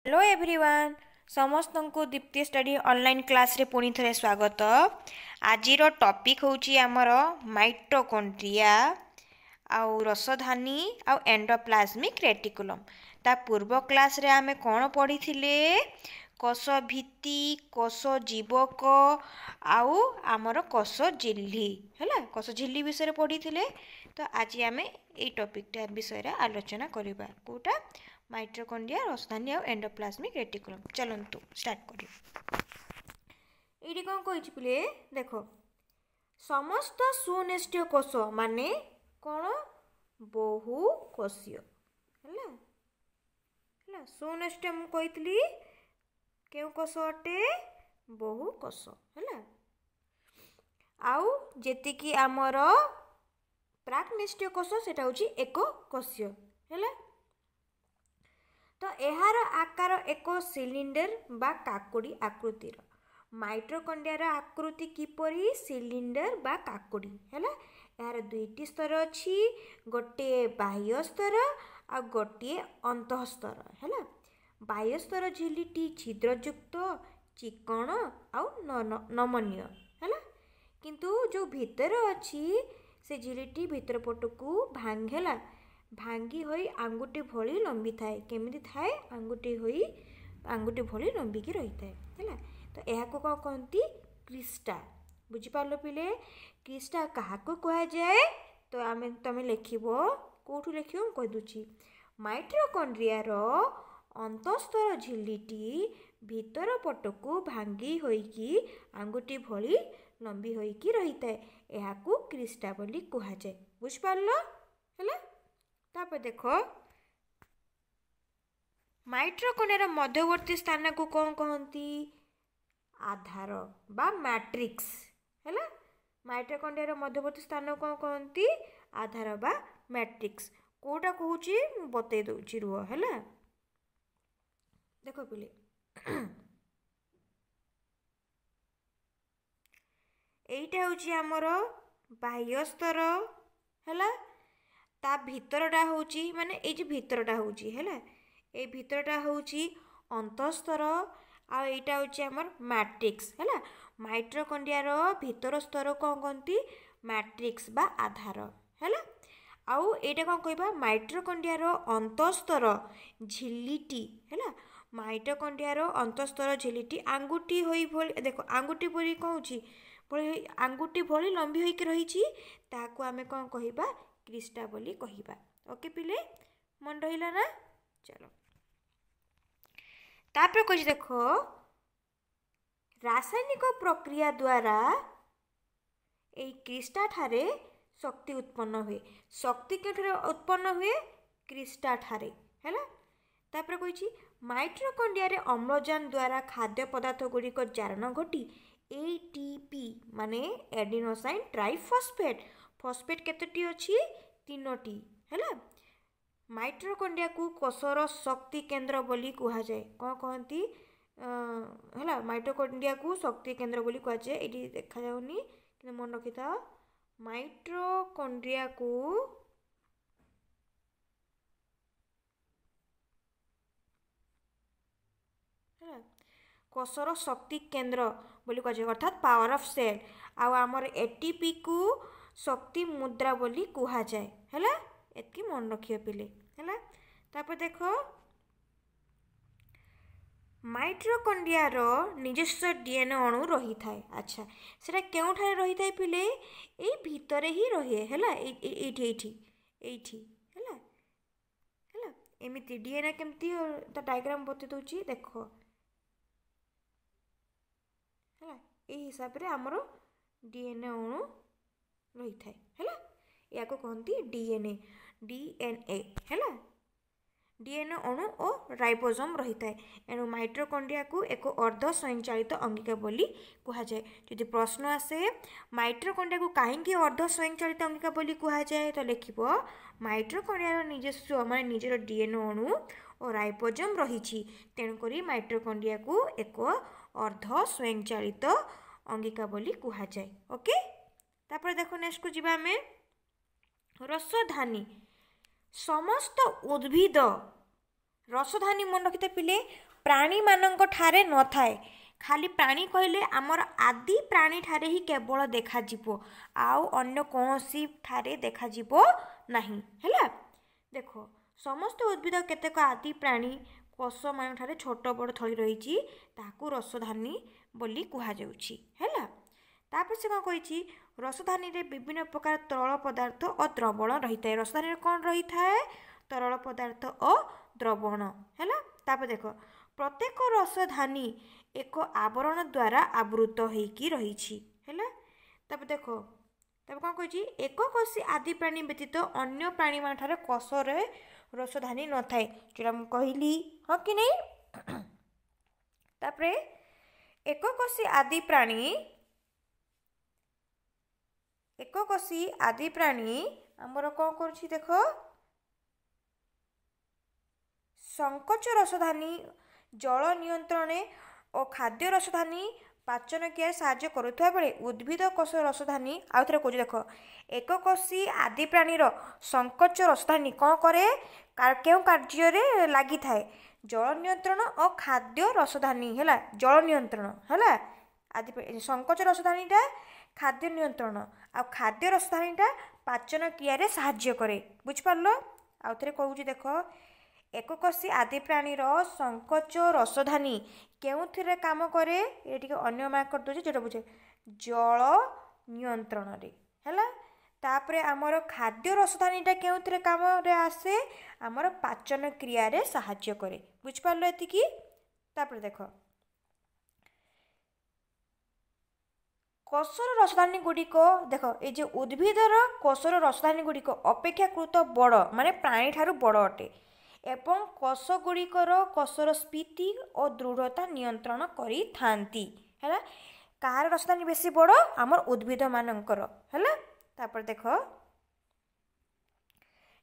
Hello everyone समस्त को Deepti study online class रे पुणी थे स्वागत। आज टॉपिक होची आमर माइटोकॉन्ड्रिया आउ रसधानी आउ एंडोप्लाज्मिक रेटिकुलम। ता पूर्व क्लास रे आमे कौन पढ़ी थिले कोष भित्ति कोष जीवक आउ आमर कोष झिल्ली हैला कोष झिल्ली विषय पढ़ी थिले। तो आज आमे ए टॉपिकटा विषय रे आलोचना करिबा कोटा माइटोकॉन्ड्रिया रसधानी और एंडोप्लाज्मिक रेटिकुलम। चलतु स्टार्ट करिया। ये कौन कही पिले देख समस्त सुनिष्ठीय कोष माने कौन बहु कोषीय है सुनिष्ठीय मुझे क्यों कोष अटे बहु कोष है आउ जेतिकी आमर प्राक्निष्ठीय कोष सेटा होची एक कोषीय है। तो यार आकार एक सिलिंडर बा काकुड़ी आकृतिर माइटोकॉन्ड्रिया आकृति किपरि सिलिंडर बा काकुड़ी है। यार दुईटी स्तर अच्छी गोटे बाह्य स्तर आ गोटे अंतः स्तर है। बाह्य स्तर झिल्लीटी छिद्रयुक्त चिकण आउ नमनीय है किंतु जो भीतर अच्छी से झिल्लीटी भीतर पटकू भांगेला भांगी होई आंगुठी भली लंबी थाए केमिति थाए आंगुठी भली लंबी की रही थाए है। तो यह को कहती क्रिस्टा बुझिपार पिले क्रिस्टा क्या कह जाए तो आमे तमे लिखिबो कोठु लिखिबो कह दूची माइटोकॉन्ड्रिया रो अंतस्तर झिल्लीटी भीतर पटकू भांगी होईकी आंगुठी भली लंबी होईकी रही थाए यह को क्रिस्टा बोली कह जाए बुझिपारलो है। तापर देख माइटोकॉन्ड्रिया मध्यवर्ती स्थान को कौन कहती आधार बा मैट्रिक्स है। माइटोकॉन्ड्रिया मध्यवर्ती स्थान को कौन कहती आधार बा मैट्रिक्स कोटा कहूँ बतई दूची रुह है। देख पिले एटा हूँ आमर बाह्य स्तर है ता भितरटा होची माने ए जे भितरटा होची हैला ए भितरटा होची अंतस्तर आ एटा होची हमर मैट्रिक्स हैला माइटोकॉन्ड्रिया रो भीतर स्तर कोन कहंती मैट्रिक्स बा आधार हैला आउ एटा कोन कहबा माइटोकॉन्ड्रिया रो अंतस्तर झिल्लीटी हैला माइटोकॉन्ड्रिया रो अंतस्तर झिल्लीटी आंगुठी होई भली देखो आंगुठी भली कहूची भली आंगुठी भली लंबी होई के रहीची ताको आमे कोन कहिबा क्रिस्टा बोली कहिबा। ओके पिले मन रहिला ना चलो तापर कुछ देखो रासायनिक प्रक्रिया द्वारा ए क्रिस्टा ठारे शक्ति उत्पन्न हुए शक्ति के उत्पन्न हुए क्रिस्टा ठारे हैला। तापर कहिछि माइटोकॉन्ड्रिया रे अम्लजान द्वारा खाद्य पदार्थ गुड़िक जारण घटी एटीपी माने एडिनोसाइन ट्राइफॉस्फेट फॉस्फेट केतोटी अछि तीनोटी हैला। माइटोकॉन्ड्रिया को कोषर शक्ति केंद्र बोली कहा जाए कौन कहती हैला माइटोकॉन्ड्रिया को शक्ति केंद्र बोली कहा जाए एटी देखा जाउनी कि मन रखि था माइटोकॉन्ड्रिया को कोषर शक्ति केंद्र बोली कहा जाए अर्थात पावर ऑफ सेल आ आमर एटीपी को शक्ति मुद्रा बोली कहा जाए हैला एतकी मन रखियो पिले हैला। तापर देखो माइटोकॉन्ड्रिया रो निजस्व डीएनए अणु रही थाए अच्छा सेटा केउ ठारे रही थाए पिले ए भीतरे ही रहे हैला एठी हैला हैला एमिति डीएनए केमती ता डायग्राम बते दोची देखो हैला ए हिसाब रे हमरो डीएनए अणु रही थाए हैला या को कहती डीएनए हैला डीएनए अणु और राइबोसोम रही थाए एणु माइटोकॉन्ड्रिया को एक अर्ध स्वयंचालित अंगिका बोली कहा जाए। यदि प्रश्न आसे माइटोकॉन्ड्रिया को कहीं अर्ध स्वयंचालित अंगिका बोली कहा जाए तो लिखिबो माइटोकॉन्ड्रिया निजस्व माने निजर डीएनए अणु और राइबोसोम रही तेणुकरी माइटोकॉन्ड्रिया को एक अर्ध स्वयंचालित अंगिका बोली कहा जाए। ओके तापर देखो नेक्स्ट को जीवा में रसधानी समस्त उद्भिद रसधानी मन रखिते पिले प्राणी मानक ठारे न थाए खाली प्राणी कहले आमर आदि प्राणी ठारे ही केवल देखा जिवो आउ अन्य कोनोसी ठारे देखा जिवो नाही हैला। देखो समस्त उद्भिद केतेक आदि प्राणी कोष मान ठारे छोट बड़ थली रही ताकू रसधानी बोली कुहा जाउछि हैला। तापर से कौन कही रसधानी रे विभिन्न प्रकार तरल पदार्थ और द्रवण रही है। रसधानी कौन रही है तरल पदार्थ और द्रवण हैला। तापर देख प्रत्येक रसधानी एक आवरण द्वारा आवृत होइकी रही हैला। तापर देख तब कौन कही एक कोशी आदि प्राणी व्यतीत अन्य प्राणी मान ठारे कोष रे रसधानी न थाए जोटा मु कहली हाँ कि नहीं। तापर एक कोशी आदि प्राणी आमर कौन करुछि देख संकोच रसधानी जल नियंत्रण और खाद्य रसधानी पाचन क्रिया साहाय्य करुवा बेले उद्भिद कोष रसधानी आउ थे कह देख एक कोशी आदि प्राणीर संकोच रसधानी कौन करे क्यों कार्य लगी थाए जल नियंत्रण और खाद्य रसधानी है जल नियंत्रण है आदि संकोच रसधानीटा खाद्य नियंत्रण आ खाद्य रसधानीटा पाचन क्रिया साहाय्य करे बुझिपार आउ थे कहूँ देख एक कोशी आदि प्राणीर संकोच रसधानी केउथिरे काम करे ये टिके अन्य मार्क कर दोजे जेटा बुझे जल नियंत्रण रे हैला। तापरे आमर खाद्य रसधानीटा केउथिरे काम रे आसे आमर पाचन क्रिया रे साहाय्य करे बुझिपारलो एतिकी। तापरे देख कोषर रसधानी गुड़िक देख ये जो उद्भिदर कोषर रसधानी गुड़िक अपेक्षाकृत बड़ माने प्राणी ठारू बड़ अटे एवं कोष गुड़िकर कोषर स्फीति और दृढ़ता नियंत्रण करी थांती हैला। कार रसधानी बेसी बड़ आमर उद्भिद मानकर हैला। तापर देख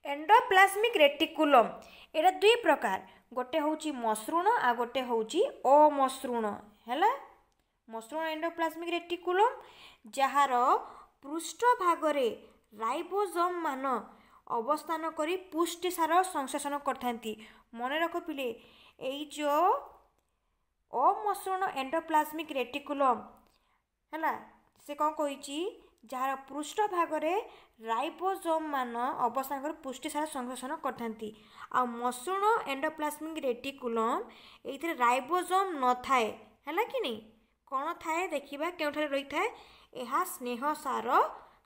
एंडोप्लाज्मिक रेटिकुलम एटा दुई प्रकार गोटे होउची मसृण आ गोटे होउची अमसृण हैला। मसृण एंडोप्लाज्मिक रेटिकुलम जहार पृष्ठ भागरे राइबोसोम मान अवस्थान करी पुष्टि सार संश्लेषण करथांती मन रख पिले एई जो अमसृण एंडोप्लाज्मिक रेटिकुलम हैला से कौन कही जार पृष्ठ भागरे राइबोसोम मान अवस्थान कर पुष्टि सार संश्लेषण करथांती आ मसृण एंडोप्लाज्मिक रेटिकुलम एइथे राइबोसोम न थाए हैला कि नहीं कौन थाए देखिबा केउठारे रही थाए एहा स्नेह सार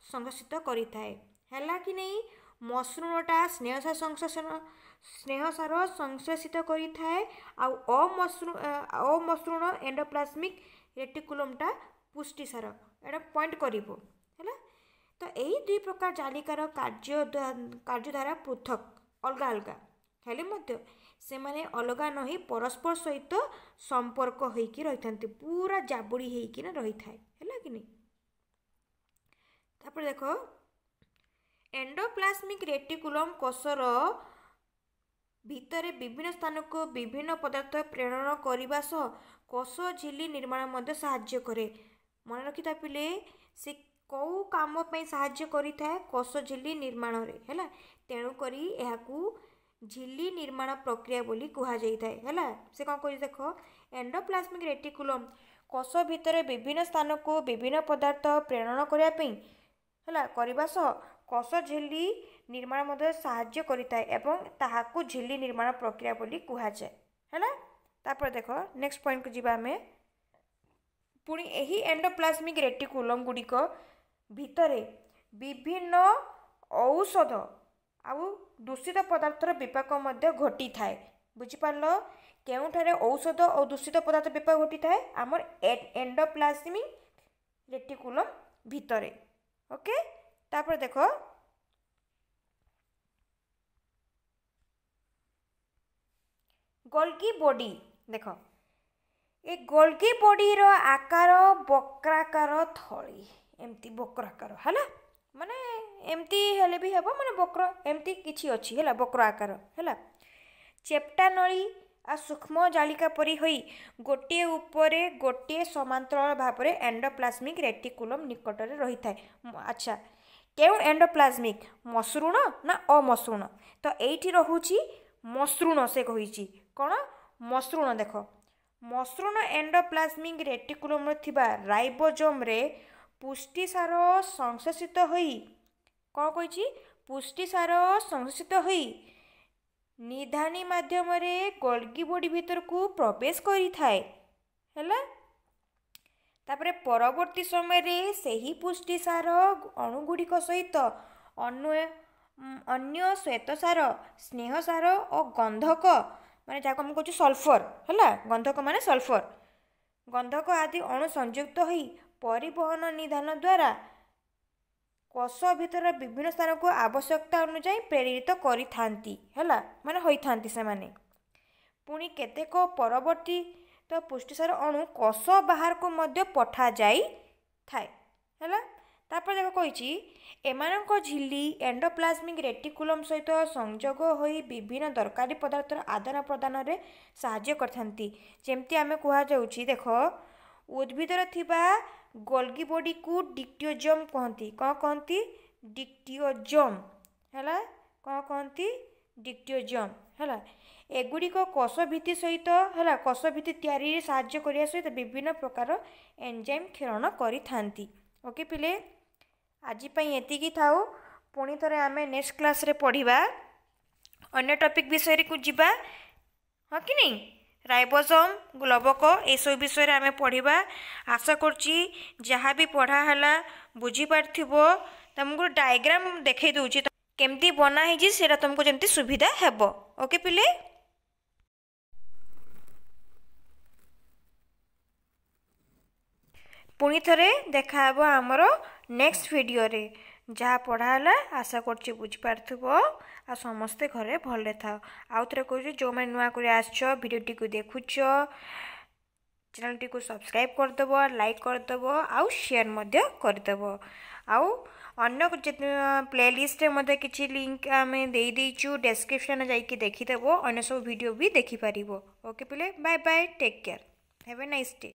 संश्लेषित करी थाए हैला कि नहीं। मसृणटा स्नेह सार संश्लेषित करी थाए आउ अमसृण एंडोप्लाज्मिक रेटिकुलमटा पुष्टि सार एटा पॉइंट करिवो हैला। तो यही दुई प्रकार जालिकार कार्य द्वारा पृथक अलग अलग हेले मध्य से माने अलग नही परस्पर सहित संपर्क होइकी रहिथांती पूरा जाबुड़ी होइकी ना रही थाए हैला कि नहीं। तापर देखो एंडोप्लाज्मिक रेटिकुलम कोषर भितर विभिन्न स्थान को विभिन्न पदार्थ प्रेरण करने सह कोष झिल्ली निर्माण मध्य साहाय्य करे मन रखिता पिले से कौ काम पे साहाय्य करी थाए कोष झिल्ली निर्माण रे हैला तेणु करी एहाकू झिल्ली निर्माण प्रक्रिया बोली कुहा जाई थाए हैला। से कौन कहि देखो एंडोप्लाज्मिक रेटिकुलम कोष भितर विभिन्न स्थान को विभिन्न पदार्थ प्रेरण करने पे हैला करबा सह कोष झिल्ली निर्माण मध्य साहाय्य करिताए एवं ताहाकू झिल्ली निर्माण प्रक्रिया बोली कुहा जाए हैला। तापर देखो नेक्स्ट पॉइंट को जिबा हमें पुणी एही एंडोप्लाज्मिक रेटिकुलम गुड़िक भितरे विभिन्न औषध आउ दूषित पदार्थर विपाक मध्य घटी थाए बुझिपारलो केउठारे औषध और दूषित पदार्थ विपाक घटी थाए आमर एंडोप्लाज्मिक रेटिकुलम भितरे ओके। तापर देखो गोल्गी बॉडी देख ए गोल्गी बॉडी रो आकार बक्राकार थली एमती बक्राकार हैला माने एमती हेले भी हेबो माने बक्र एमती किछि अछि हैला बक्र आकार हैला चेप्टा नली आ सूक्ष्म जालिका परी होई गोटे उपरे गोटे समांतराल भाव में एंडोप्लाज्मिक रेटिकुलम निकट में रही थाए। अच्छा केउ एंडोप्लाज्मिक मसृण ना अमसृण तो एठी रहूची मसृण से कहिची कोन मसृण देख मसृण एंडोप्लाज्मिक रेटिकुलम थिबा राइबोसोम रे पुष्टिसार संश्लेषित होई कौन कही पुष्टिसार संश्लेषित होई निधानी माध्यम रे गोल्गी बॉडी भीतर को प्रवेश करी थाए हैला तापरे परवर्ती समय रे सही पुष्टिसार अणुगुड़िक सहित अन्य श्वेतसार स्नेहसार और गंधक माने जाको हम कहूँ सल्फर है गंधक माने सल्फर गंधक आदि अणु संयुक्त होई परिवहन निधान द्वारा कोष भीतर विभिन्न स्थान को आवश्यकता अनुसार प्रेरित करि थांती हैला माने होई थांती से माने पुणी केतेक परवर्ती तो पुष्टिसार अणु कोष बाहर को मध्य पठा जाई थाए हैला तापर देखो कहिछि एमानक झिल्ली एंडोप्लाज्मिक रेटिकुलम सहित संयोग होई विभिन्न दरकारी पदार्थर आदान प्रदान रे सहाय्य करथांती जेमती आमे कुहा जाउछि देखो उद्भिदर थिबा गोल्गी बॉडी को डिक्टियोजोम कहती कौन कहती डिक्टियोजोम हैला कौन कहती डिक्टियोजोम हैला एगुड़िक कोष भित्ति सहित है कोष भित्ति तैयारी साहाय्य करने सहित विभिन्न प्रकार एंजाइम क्षरण करि थांती ओके पिले आज एतिकी थाउ पुणी थरे आमे नेक्स्ट क्लास रे पढ़िबा अन्य टॉपिक विषय को जिबा हाँ कि नहीं राइबोसोम ग्लोबक ए सब विषय रे आमे पढ़िबा आशा करछि जहाँ भी पढ़ा हला बुझी पारथिबो तुमको डायग्राम देखै दउछि केमती बना है सेटा तुमको जमती सुविधा हेबो ओके पिले पुणी थरे देखा हेबो हमरो नेक्स्ट वीडियो रे जहाँ पढ़ाला आशा करछि बुझी पारथिबो आ समस्ते घरे भले था आउ थरे कहूँ जो मैंने नुआ कर आसछ वीडियोटी को देखुछ चैनल टी को सब्सक्राइब करदेव लाइक करदेव आउ शेयर मध्य करदेव आउ अन्य प्लेलिस्ट रे किसी लिंक आम दे देइछु डिस्क्रिप्शन जाइए देखीदेव अन्य सब वीडियो भी देखिपार ओके पिले bye bye take care have a nice day.